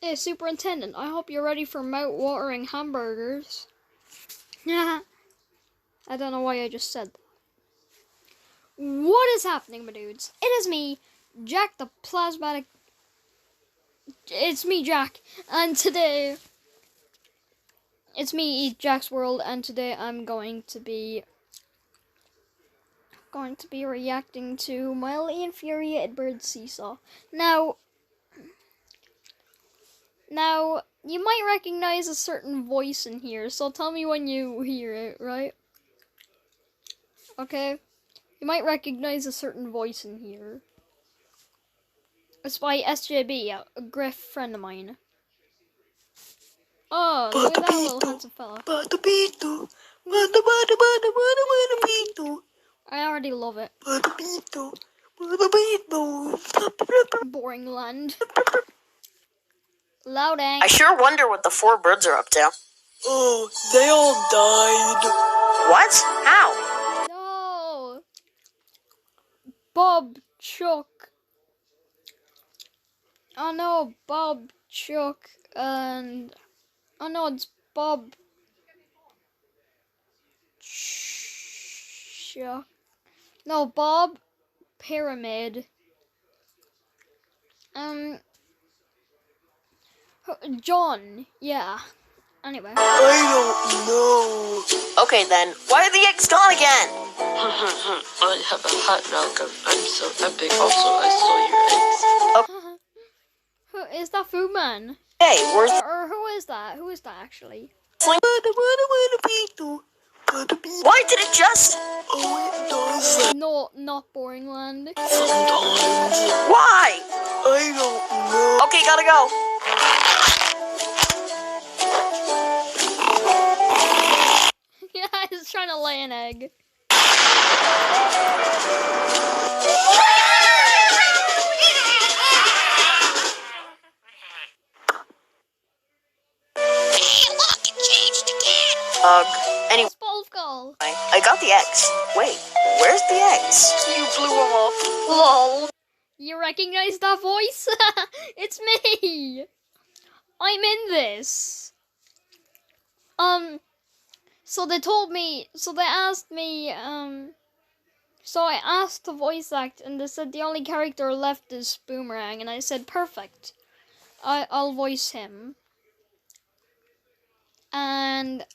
Hey, Superintendent, I hope you're ready for mouth-watering hamburgers. I don't know why I just said that. What is happening, my dudes? It is me, Jack the Plasmatic... It's me, Jack, and today... It's me, Jack's World, and today I'm going to be reacting to Mildly Infuriated Bird Seesaw. Now, you might recognize a certain voice in here, so tell me when you hear it, right? Okay? You might recognize a certain voice in here. It's by SJB, a great friend of mine. Oh, look at that little handsome fella. I already love it. Boring land. Louding. I sure wonder what the four birds are up to. Oh, they all died. What? How? No! Bob, Chuck. Oh no, Bob, Chuck, and... Oh no, it's Bob... Chuck. No, Bob, Pyramid. John, yeah. Anyway. I don't know. Okay then, why are the eggs gone again? I have a hot Malcolm. I'm so epic. Also, I stole your eggs. Who is that Food Man? Hey, where's Or who is that? Who is that actually? Why did it just... Oh, it does. No, not Boring Land. Sometimes. Why? I don't know. Okay, gotta go. Yeah, he's trying to lay an egg. Anyway, Spolfgall. I got the eggs. Wait, where's the eggs? You blew them off. Lol. You recognize that voice? It's me. I'm in this. So they asked me, so I asked to voice act, and they said the only character left is Boomerang, and I said, perfect. I'll voice him. And,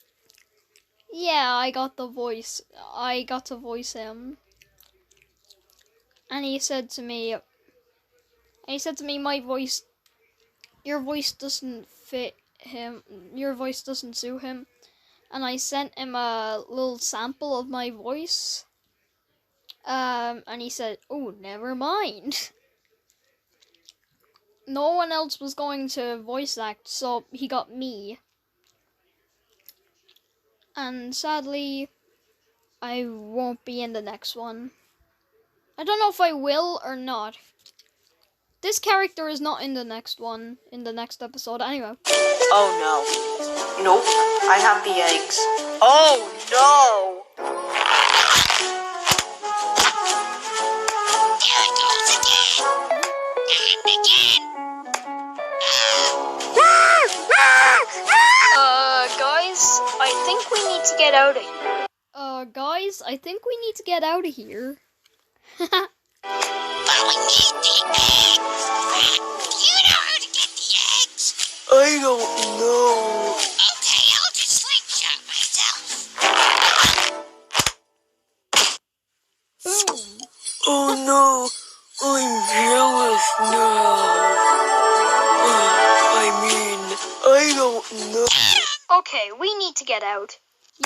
yeah, I got to voice him. And he said to me, your voice doesn't fit him, your voice doesn't suit him. And I sent him a little sample of my voice. And he said, oh, never mind. No one else was going to voice act, so he got me. And sadly, I won't be in the next one. I don't know if I will or not. This character is not in the next one, in the next episode, anyway. Oh no. Nope, I have the eggs. Oh no! There it goes again. Guys, I think we need to get out of here. Guys, I think we need to get out of here. But we need the eggs. Do you know how to get the eggs? I don't know. Okay, I'll just slingshot myself. Boom. Oh no. I'm jealous now. I don't know. Okay, we need to get out.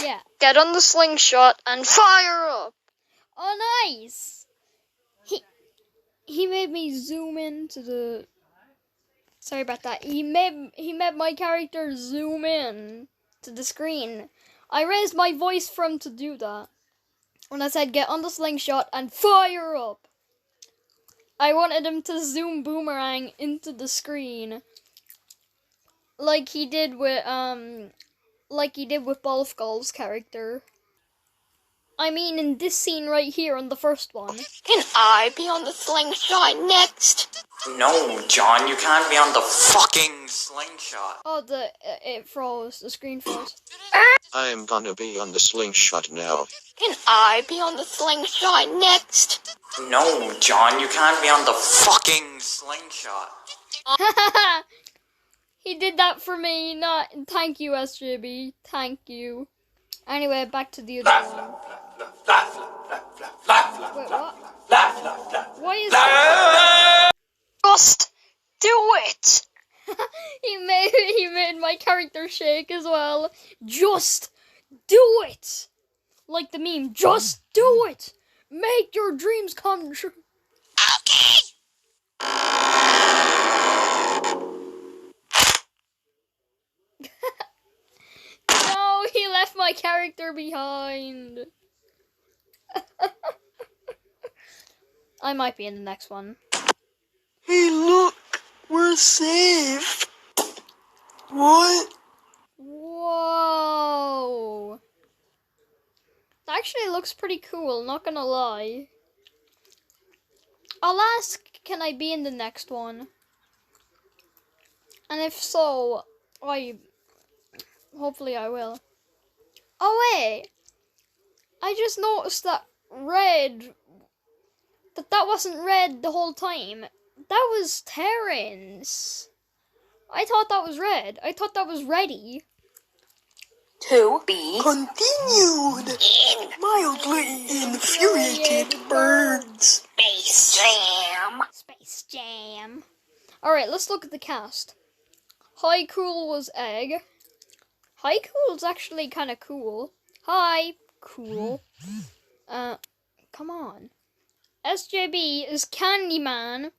Yeah. Get on the slingshot and fire up. Oh, nice. He made me zoom into the... Sorry about that. He made my character zoom in to the screen. I raised my voice for him to do that. When I said get on the slingshot and fire up. I wanted him to zoom Boomerang into the screen. Like he did with Bolfgall's character. I mean in this scene right here on the first one. Can I be on the slingshot next? No, John, you can't be on the fucking slingshot. Oh, it froze. The screen froze. I'm gonna be on the slingshot now. Can I be on the slingshot next? No, John, you can't be on the fucking slingshot. He did that for me. Not thank you, SJB. Thank you. Anyway, back to the other one. Wait, what? Why is that? Just do it! he made my character shake as well. Just do it. Like the meme. Just do it. Make your dreams come true. Okay! No, he left my character behind. I might be in the next one. Hey, look, we're safe. What? Whoa. That actually looks pretty cool, not gonna lie. I'll ask, can I be in the next one? And if so, hopefully I will. Oh wait, I just noticed that that wasn't red the whole time. That was Terrence. I thought that was red. I thought that was ready. To be continued. Mildly infuriated birds. Space Jam! Space Jam. Alright, let's look at the cast. Hi Cool was Egg. Hi Cool's actually kind of cool. Hi Cool. Come on. SJB is Candyman.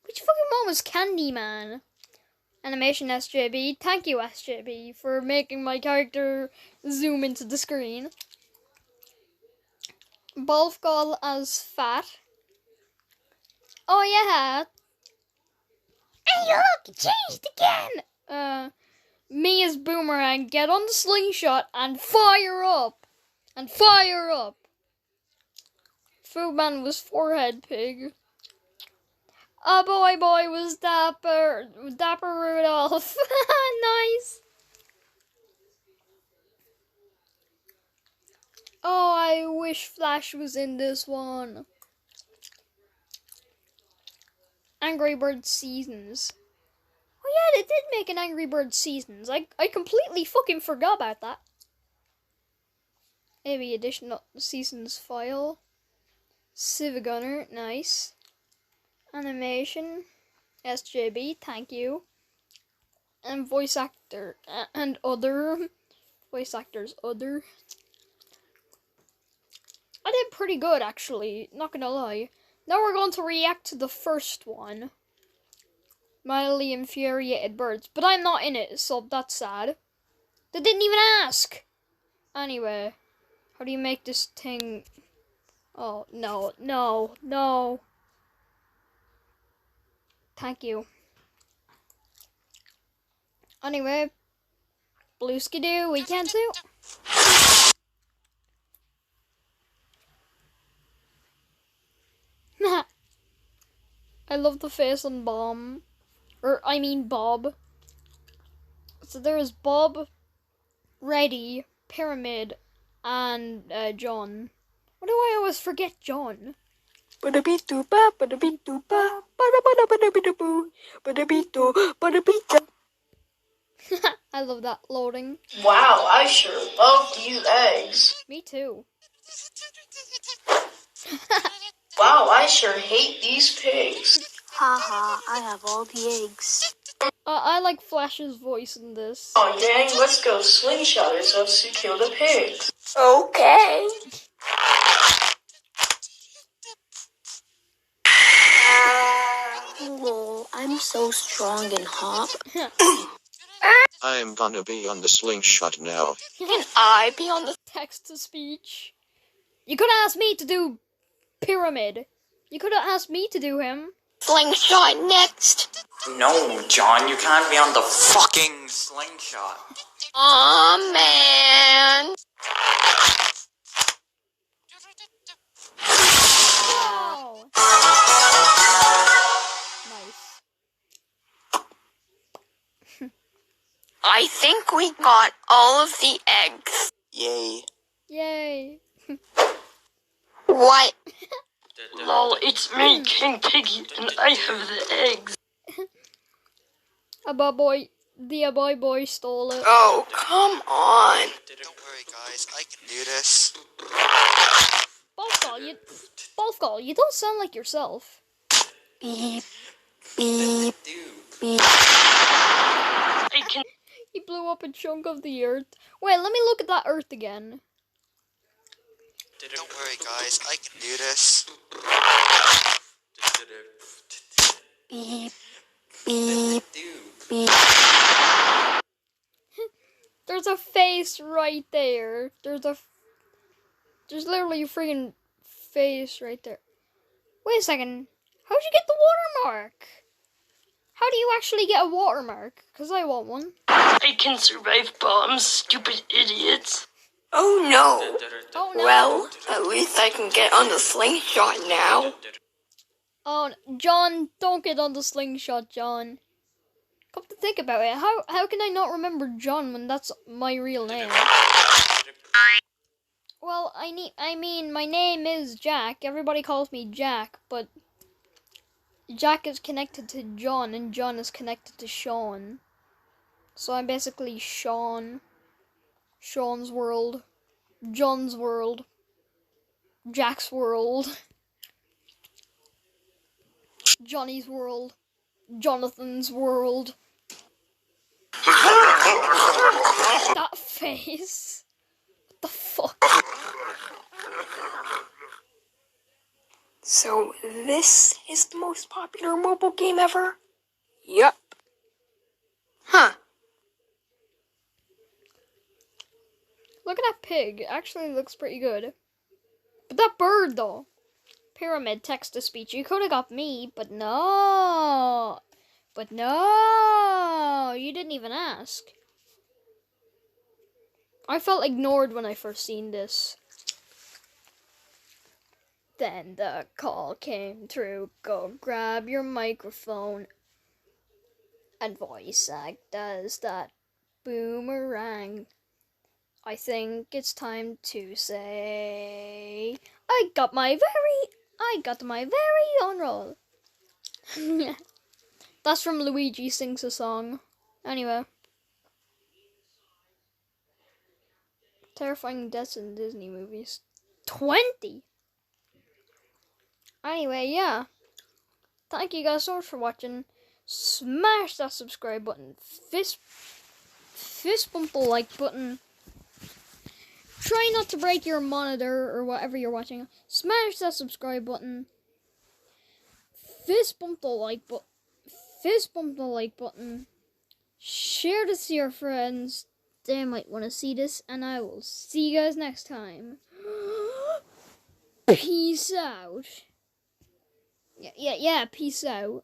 Which fucking one was Candyman? Animation SJB. Thank you, SJB, for making my character zoom into the screen. Bolfgall as Fat. Oh yeah. Hey look, it changed again! Me as Boomerang. Get on the slingshot and fire up. And fire up. Foodman was Forehead Pig. Boy was Dapper Rudolph. Nice. Oh, I wish Flash was in this one. Angry Birds Seasons. Oh yeah, they did make an Angry Birds Seasons. I completely fucking forgot about that. Maybe additional seasons file. Civigunner, nice. Animation, SJB, thank you. And voice actor, and other. Voice actors, other. I did pretty good, actually, not gonna lie. Now we're going to react to the first one. Mildly Infuriated Birds. But I'm not in it, so that's sad. They didn't even ask! Anyway, how do you make this thing... Oh, no. Thank you. Anyway, blue skidoo, we can't do. I love the face on Bob. So there's Bob, Reddy, Pyramid, and John. Why do I always forget John? Ba-da-bee-doo-ba, ba-da-bee-doo-ba, ba-da-ba-da-ba-da-bee-doo-boo, ba-da-bee-doo, ba-da-bee-da. I love that loading. Wow, I sure love these eggs. Me too. Wow, I sure hate these pigs. Haha, I have all the eggs. I like Flash's voice in this. Oh dang, let's go slingshot ourselves to kill the pigs. Okay. Lol, I'm so strong and hop. I'm gonna be on the slingshot now. Can I be on the Text to speech. You could have asked me to do Pyramid. You could have asked me to do him. slingshot next? No, John, you can't be on the fucking slingshot. Aw, man. Wow. Nice. I think we got all of the eggs. Yay. Yay. What? Lol, it's me, King Piggy, and I have the eggs. A boy. The boy stole it. Oh, come on. Don't worry, guys. I can do this. Balfgall, you don't sound like yourself. Beep, beep, beep. I can. He blew up a chunk of the earth. Wait, let me look at that earth again. Don't worry, guys. I can do this. Beep, beep, beep. There's a face right there. There's literally a freaking face right there. Wait a second. How'd you get the watermark? How do you actually get a watermark? Because I want one. I can survive bombs, stupid idiots. Oh no. Oh no. Well, at least I can get on the slingshot now. Oh, John, don't get on the slingshot, John. Come to think about it, how can I not remember John when that's my real name? Well, I mean, my name is Jack. Everybody calls me Jack, but Jack is connected to John, and John is connected to Sean. So I'm basically Sean. Sean's world. John's world. Jack's world. Johnny's world. Jonathan's world. That face. What the fuck? So this is the most popular mobile game ever? Yup. Huh. Look at that pig. It actually looks pretty good. But that bird, though. Pyramid, text-to-speech. You could have got me, but no. But no. You didn't even ask. I felt ignored when I first seen this. Then the call came through. Go grab your microphone. And voice act as that boomerang. I think it's time to say I got my very own role. That's from Luigi Sings a Song. Anyway. Terrifying deaths in Disney movies. 20! Anyway, yeah. Thank you guys so much for watching. Smash that subscribe button. Fist bump the like button. Try not to break your monitor or whatever you're watching. Smash that subscribe button. Fist bump the like button. Fist bump the like button. Share this to your friends. They might want to see this, and I will see you guys next time. Peace out. Yeah, peace out.